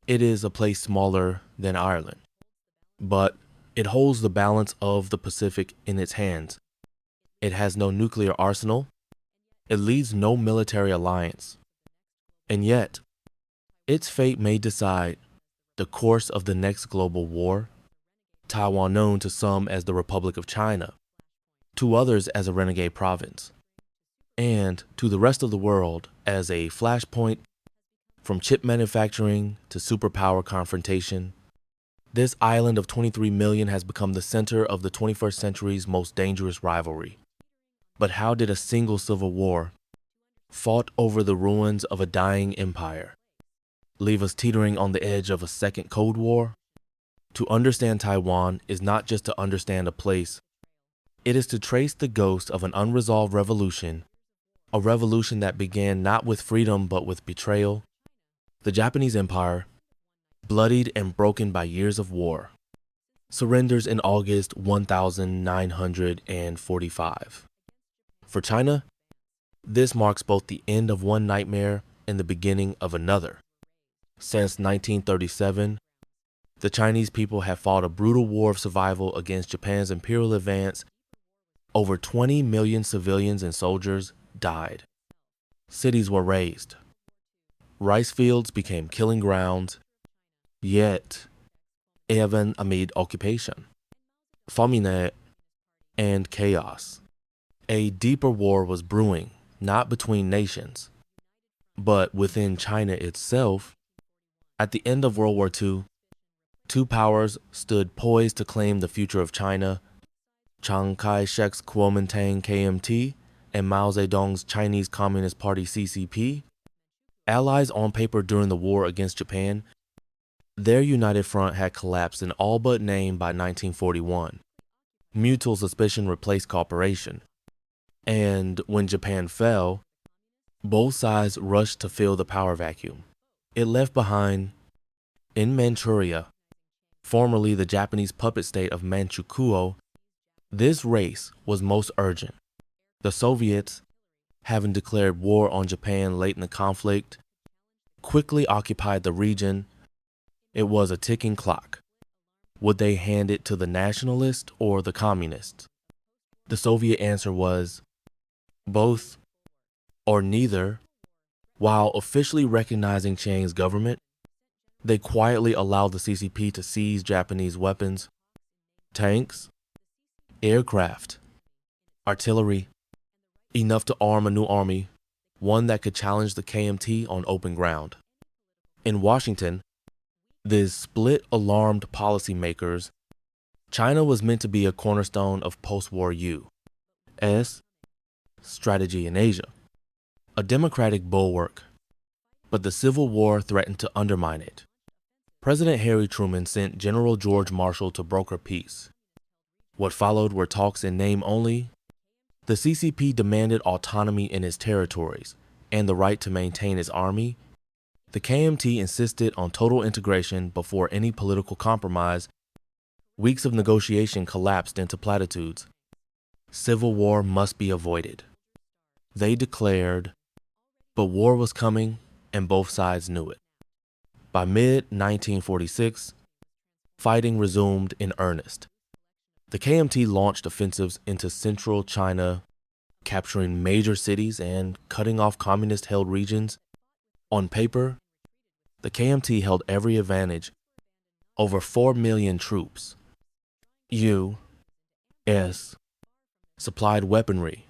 It is a place smaller than Ireland, but it holds the balance of the Pacific in its hands. It has no nuclear arsenal. It leads no military alliance. And yet, its fate may decide the course of the next global war. Taiwan, known to some as the Republic of China, to others as a renegade province, and to the rest of the world as a flashpoint from chip manufacturing to superpower confrontation. This island of 23 million has become the center of the 21st century's most dangerous rivalry. But how did a single civil war, fought over the ruins of a dying empire, leave us teetering on the edge of a second Cold War? To understand Taiwan is not just to understand a place. It is to trace the ghost of an unresolved revolution, a revolution that began not with freedom but with betrayal. The Japanese Empire, bloodied and broken by years of war, surrenders in August 1945. For China, this marks both the end of one nightmare and the beginning of another. Since 1937, the Chinese people have fought a brutal war of survival against Japan's imperial advance. Over 20 million civilians and soldiers died. Cities were razed. Rice fields became killing grounds. Yet, even amid occupation, famine, and chaos, a deeper war was brewing, not between nations, but within China itself. At the end of World War II, two powers stood poised to claim the future of China: Chiang Kai-shek's Kuomintang KMT and Mao Zedong's Chinese Communist Party CCP. Allies on paper during the war against Japan, their united front had collapsed in all but name by 1941. Mutual suspicion replaced cooperation. And when Japan fell, both sides rushed to fill the power vacuum. It left behind, in Manchuria, formerly the Japanese puppet state of Manchukuo. This race was most urgent. The Soviets, having declared war on Japan late in the conflict, quickly occupied the region. It was a ticking clock. Would they hand it to the Nationalists or the Communists? The Soviet answer was both or neither. While officially recognizing Chiang's government, they quietly allowed the CCP to seize Japanese weapons, tanks, aircraft, artillery, enough to arm a new army, one that could challenge the KMT on open ground. In Washington, this split alarmed policymakers. China was meant to be a cornerstone of post-war U.S. strategy in Asia, a democratic bulwark, but the Civil War threatened to undermine it. President Harry Truman sent General George Marshall to broker peace. What followed were talks in name only. The CCP demanded autonomy in its territories and the right to maintain its army. The KMT insisted on total integration before any political compromise. Weeks of negotiation collapsed into platitudes. Civil war must be avoided, they declared, but war was coming and both sides knew it. By mid-1946, fighting resumed in earnest. The KMT launched offensives into central China, capturing major cities and cutting off communist-held regions. On paper, the KMT held every advantage. Over 4 million troops. U.S. supplied weaponry,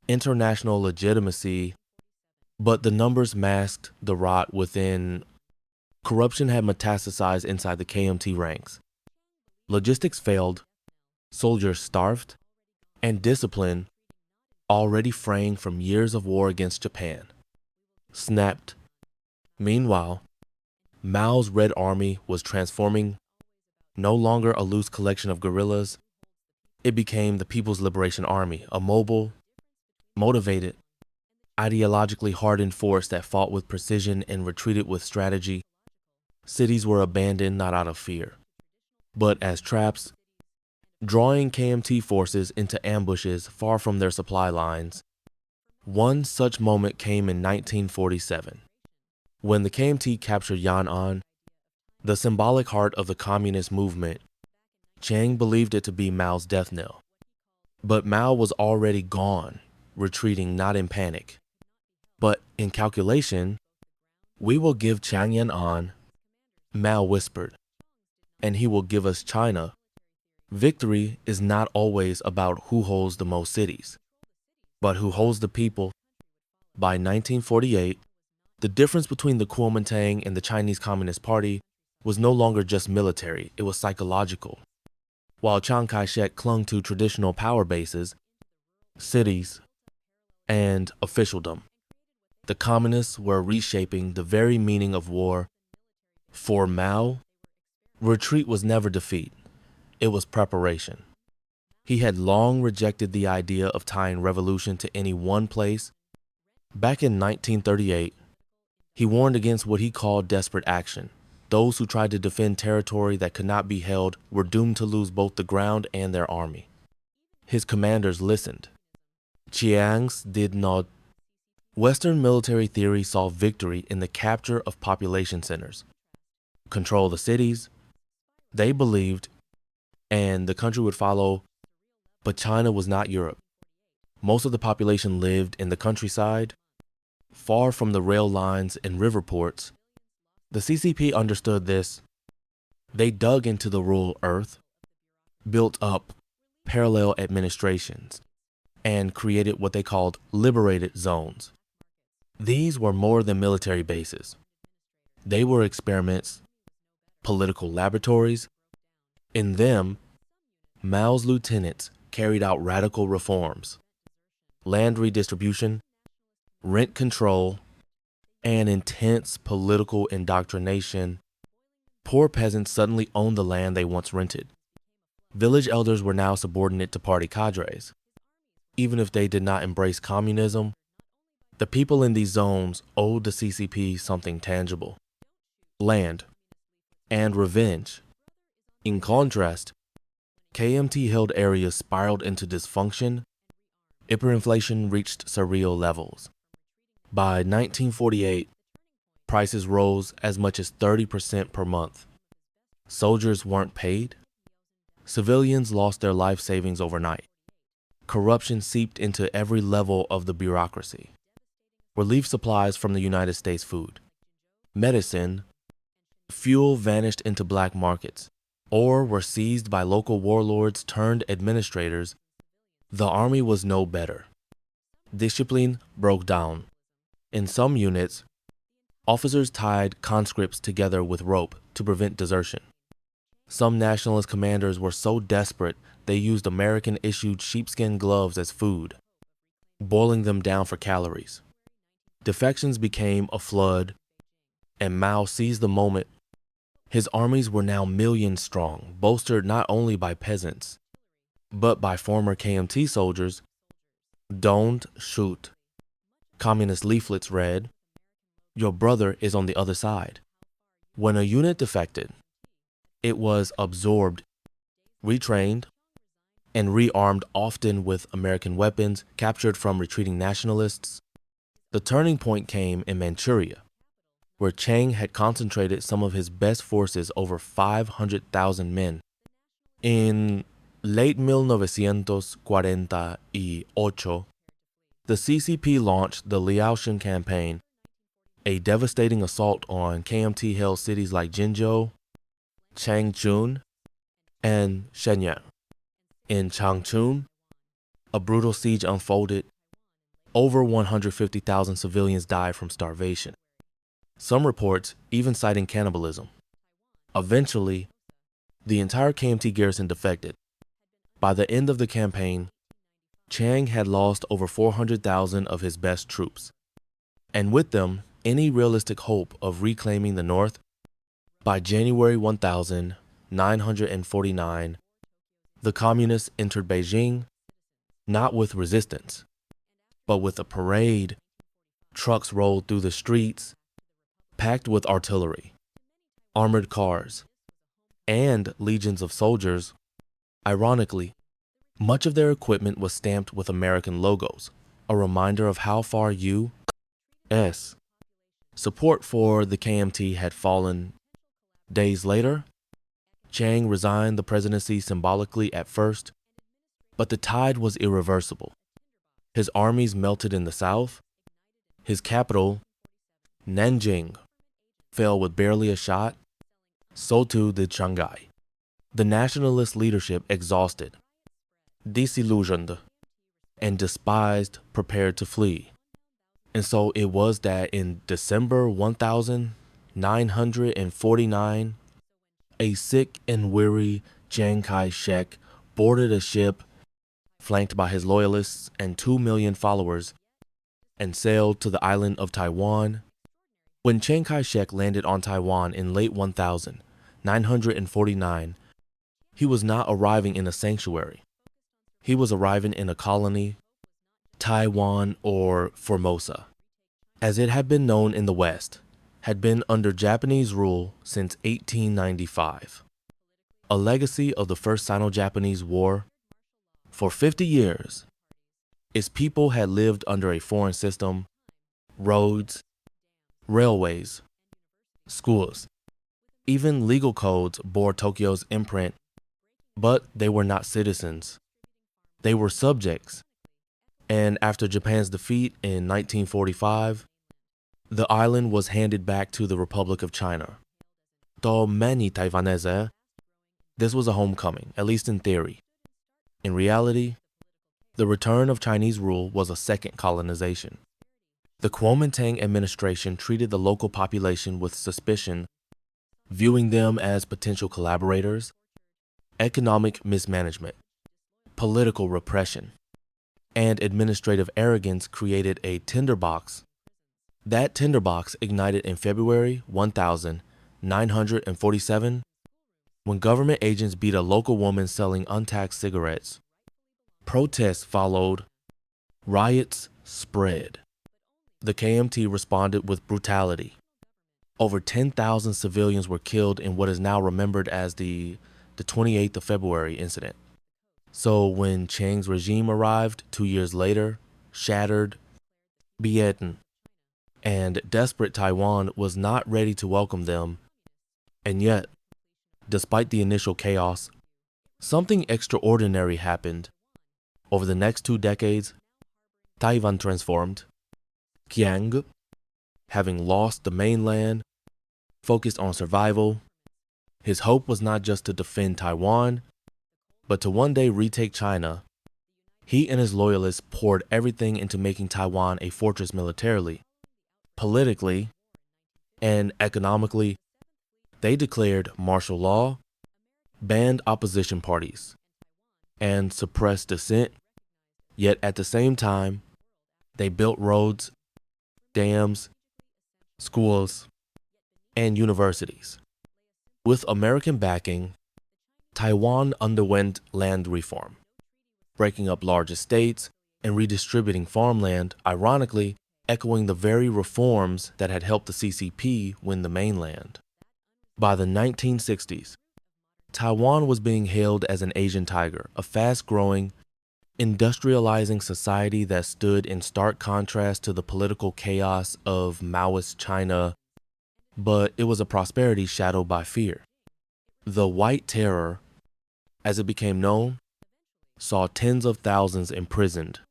international legitimacy, but the numbers masked the rot within. Corruption had metastasized inside the KMT ranks. Logistics failed, soldiers starved, and discipline, already fraying from years of war against Japan, snapped. Meanwhile, Mao's Red Army was transforming. No longer a loose collection of guerrillas, it became the People's Liberation Army, a mobile, motivated, ideologically hardened force that fought with precision and retreated with strategy. Cities were abandoned not out of fear, but as traps, drawing KMT forces into ambushes far from their supply lines. One such moment came in 1947, when the KMT captured Yan'an, The symbolic heart of the communist movement, Chiang believed it to be Mao's death knell. But Mao was already gone, retreating not in panic, but in calculation. "We will give Chang'an An," Mao whispered, "and he will give us China." Victory is not always about who holds the most cities, but who holds the people. By 1948, the difference between the Kuomintang and the Chinese Communist Party was no longer just military, it was psychological. While Chiang Kai-shek clung to traditional power bases, cities, and officialdom, the communists were reshaping the very meaning of war. For Mao, retreat was never defeat, it was preparation. He had long rejected the idea of tying revolution to any one place. Back in 1938, he warned against what he called desperate action. Those who tried to defend territory that could not be held were doomed to lose both the ground and their army. His commanders listened. Chiang's did not. Western military theory saw victory in the capture of population centers. Control the cities, they believed, and the country would follow. But China was not Europe. Most of the population lived in the countryside, far from the rail lines and river ports. The CCP understood this. They dug into the rural earth, built up parallel administrations, and created what they called liberated zones. These were more than military bases. They were experiments, political laboratories. In them, Mao's lieutenants carried out radical reforms, land redistribution, rent control, and intense political indoctrination. Poor peasants suddenly owned the land they once rented. Village elders were now subordinate to party cadres. Even if they did not embrace communism, the people in these zones owed the CCP something tangible: land and revenge. In contrast, KMT-held areas spiraled into dysfunction. Hyperinflation reached surreal levels. By 1948, prices rose as much as 30% per month. Soldiers weren't paid. Civilians lost their life savings overnight. Corruption seeped into every level of the bureaucracy. Relief supplies from the United States food, medicine, fuel vanished into black markets, or were seized by local warlords turned administrators. The army was no better. Discipline broke down. In some units, officers tied conscripts together with rope to prevent desertion. Some nationalist commanders were so desperate they used American-issued sheepskin gloves as food, boiling them down for calories. Defections became a flood, and Mao seized the moment. His armies were now millions strong, bolstered not only by peasants, but by former KMT soldiers. Don't shoot. Communist leaflets read, "Your brother is on the other side." When a unit defected, it was absorbed, retrained, and rearmed, often with American weapons captured from retreating nationalists. The turning point came in Manchuria, where Chiang had concentrated some of his best forces, over 500,000 men. In late 1948, the CCP launched the Liaoshen campaign, a devastating assault on KMT-held cities like Jinzhou, Changchun, and Shenyang. In Changchun, a brutal siege unfolded. Over 150,000 civilians died from starvation. Some reports even citing cannibalism. Eventually, the entire KMT garrison defected. By the end of the campaign, Chiang had lost over 400,000 of his best troops, and with them, any realistic hope of reclaiming the North. By January 1949, the communists entered Beijing, not with resistance, but with a parade. Trucks rolled through the streets, packed with artillery, armored cars, and legions of soldiers. Ironically, much of their equipment was stamped with American logos, a reminder of how far U.S. support for the KMT had fallen. Days later, Chiang resigned the presidency symbolically at first, but the tide was irreversible. His armies melted in the south. His capital, Nanjing, fell with barely a shot. So too did Shanghai. The nationalist leadership, exhausted, disillusioned, and despised, prepared to flee. And so it was that in December 1949, a sick and weary Chiang Kai-shek boarded a ship flanked by his loyalists and 2 million followers and sailed to the island of Taiwan. When Chiang Kai-shek landed on Taiwan in late 1949, he was not arriving in a sanctuary. He was arriving in a colony, Taiwan, or Formosa, as it had been known in the West, had been under Japanese rule since 1895, a legacy of the First Sino-Japanese War. For 50 years, its people had lived under a foreign system, roads, railways, schools, even legal codes bore Tokyo's imprint, but they were not citizens. They were subjects. And after Japan's defeat in 1945, the island was handed back to the Republic of China. To many Taiwanese, this was a homecoming, at least in theory. In reality, the return of Chinese rule was a second colonization. The Kuomintang administration treated the local population with suspicion, viewing them as potential collaborators. Economic mismanagement, political repression, and administrative arrogance created a tinderbox. That tinderbox ignited in February 1947 when government agents beat a local woman selling untaxed cigarettes. Protests followed. Riots spread. The KMT responded with brutality. Over 10,000 civilians were killed in what is now remembered as the 28th of February incident. So when Chiang's regime arrived 2 years later, shattered, beaten, and desperate, Taiwan was not ready to welcome them. And yet, despite the initial chaos, something extraordinary happened. Over the next 2 decades, Taiwan transformed. Chiang, having lost the mainland, focused on survival. His hope was not just to defend Taiwan, but to one day retake China. He and his loyalists poured everything into making Taiwan a fortress militarily. Politically and economically, they declared martial law, banned opposition parties, and suppressed dissent. Yet at the same time, they built roads, dams, schools, and universities. With American backing, Taiwan underwent land reform, breaking up large estates and redistributing farmland, ironically echoing the very reforms that had helped the CCP win the mainland. By the 1960s, Taiwan was being hailed as an Asian tiger, a fast-growing, industrializing society that stood in stark contrast to the political chaos of Maoist China, but it was a prosperity shadowed by fear. The White Terror, as it became known, saw tens of thousands imprisoned,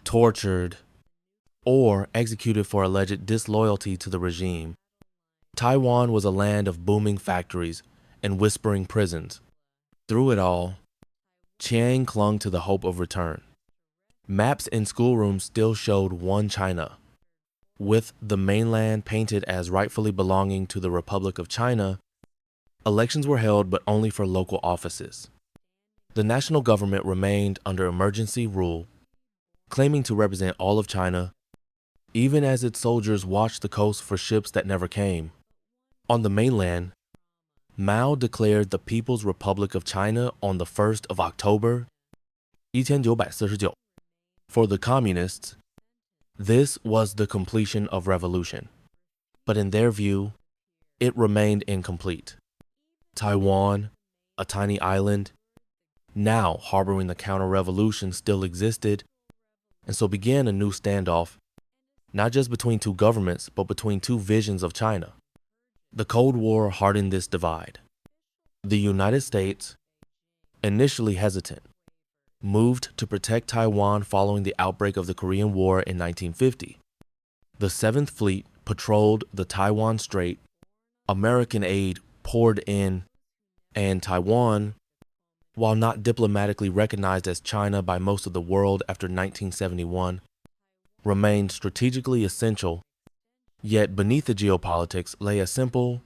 tortured, or executed for alleged disloyalty to the regime. Taiwan was a land of booming factories and whispering prisons. Through it all, Chiang clung to the hope of return. Maps in schoolrooms still showed one China, with the mainland painted as rightfully belonging to the Republic of China. Elections were held, but only for local offices. The national government remained under emergency rule, claiming to represent all of China, even as its soldiers watched the coast for ships that never came. On the mainland, Mao declared the People's Republic of China on the 1st of October, 1949. For the communists, this was the completion of revolution. But in their view, it remained incomplete. Taiwan, a tiny island, now harboring the counter-revolution, still existed, and so began a new standoff, not just between two governments, but between two visions of China. The Cold War hardened this divide. The United States, initially hesitant, moved to protect Taiwan following the outbreak of the Korean War in 1950. The 7th Fleet patrolled the Taiwan Strait, American aid poured in, and Taiwan, while not diplomatically recognized as China by most of the world after 1971, remained strategically essential, yet beneath the geopolitics lay a simple,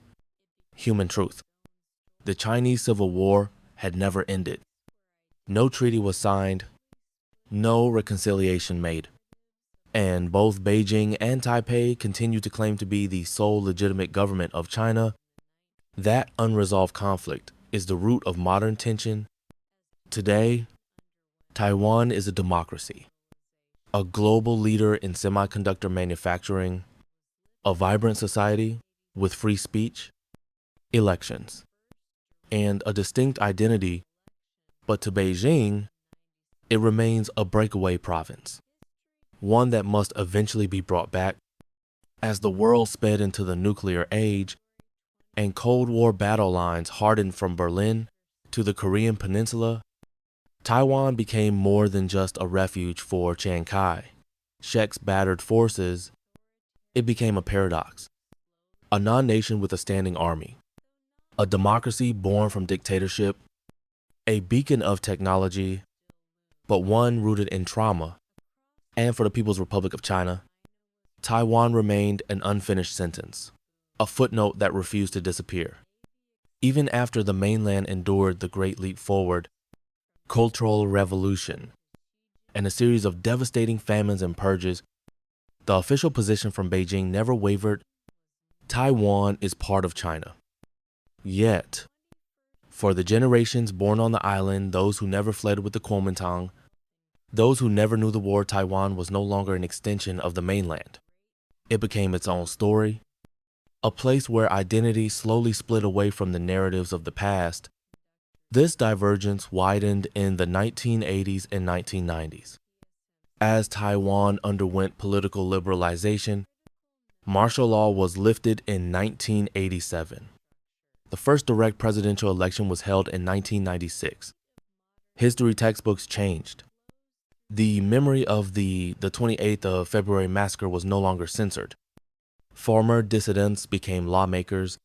human truth. The Chinese Civil War had never ended. No treaty was signed, no reconciliation made, and both Beijing and Taipei continued to claim to be the sole legitimate government of China. That unresolved conflict is the root of modern tension. Today, Taiwan is a democracy, a global leader in semiconductor manufacturing, a vibrant society with free speech, elections, and a distinct identity, but to Beijing, it remains a breakaway province, one that must eventually be brought back. As the world sped into the nuclear age and Cold War battle lines hardened from Berlin to the Korean Peninsula, Taiwan became more than just a refuge for Chiang Kai-shek's battered forces. It became a paradox, a non-nation with a standing army, a democracy born from dictatorship, a beacon of technology, but one rooted in trauma. And for the People's Republic of China, Taiwan remained an unfinished sentence, a footnote that refused to disappear. Even after the mainland endured the Great Leap Forward, Cultural Revolution, and a series of devastating famines and purges, the official position from Beijing never wavered. Taiwan is part of China. Yet, for the generations born on the island, those who never fled with the Kuomintang, those who never knew the war, Taiwan was no longer an extension of the mainland. It became its own story, a place where identity slowly split away from the narratives of the past. This divergence widened in the 1980s and 1990s. As Taiwan underwent political liberalization, martial law was lifted in 1987. The first direct presidential election was held in 1996. History textbooks changed. The memory of the 28th of February massacre was no longer censored. Former dissidents became lawmakers.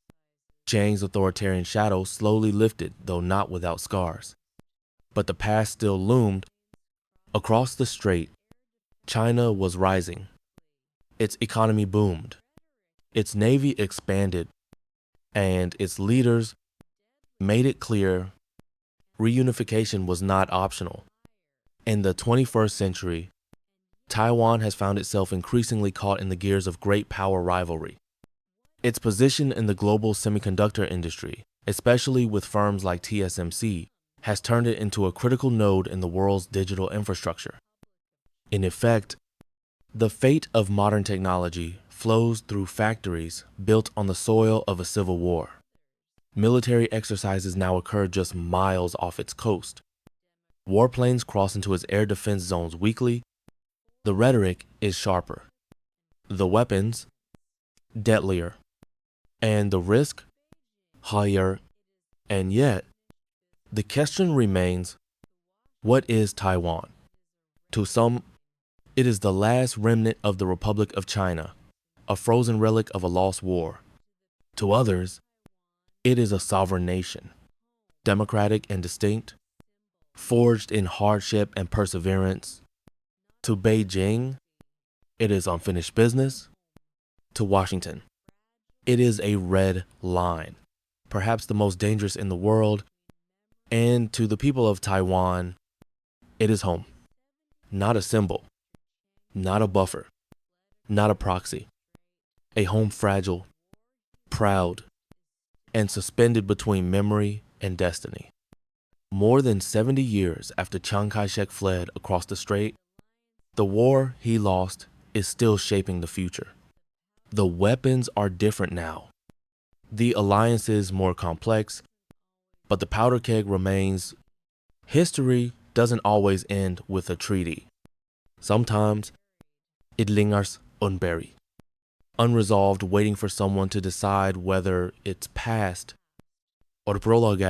Chiang's authoritarian shadow slowly lifted, though not without scars. But the past still loomed. Across the strait, China was rising. Its economy boomed. Its navy expanded, and its leaders made it clear reunification was not optional. In the 21st century, Taiwan has found itself increasingly caught in the gears of great power rivalry. Its position in the global semiconductor industry, especially with firms like TSMC, has turned it into a critical node in the world's digital infrastructure. In effect, the fate of modern technology flows through factories built on the soil of a civil war. Military exercises now occur just miles off its coast. Warplanes cross into its air defense zones weekly. The rhetoric is sharper, the weapons deadlier, and the risk higher. And yet, the question remains, what is Taiwan? To some, it is the last remnant of the Republic of China, a frozen relic of a lost war. To others, it is a sovereign nation, democratic and distinct, forged in hardship and perseverance. To Beijing, it is unfinished business. To Washington, it is a red line, perhaps the most dangerous in the world. And to the people of Taiwan, it is home, not a symbol, not a buffer, not a proxy, a home fragile, proud, and suspended between memory and destiny. More than 70 years after Chiang Kai-shek fled across the strait, the war he lost is still shaping the future. The weapons are different now. The alliances more complex, but the powder keg remains. History doesn't always end with a treaty. Sometimes it lingers unburied. unresolved, waiting for someone to decide whether it's past or prologue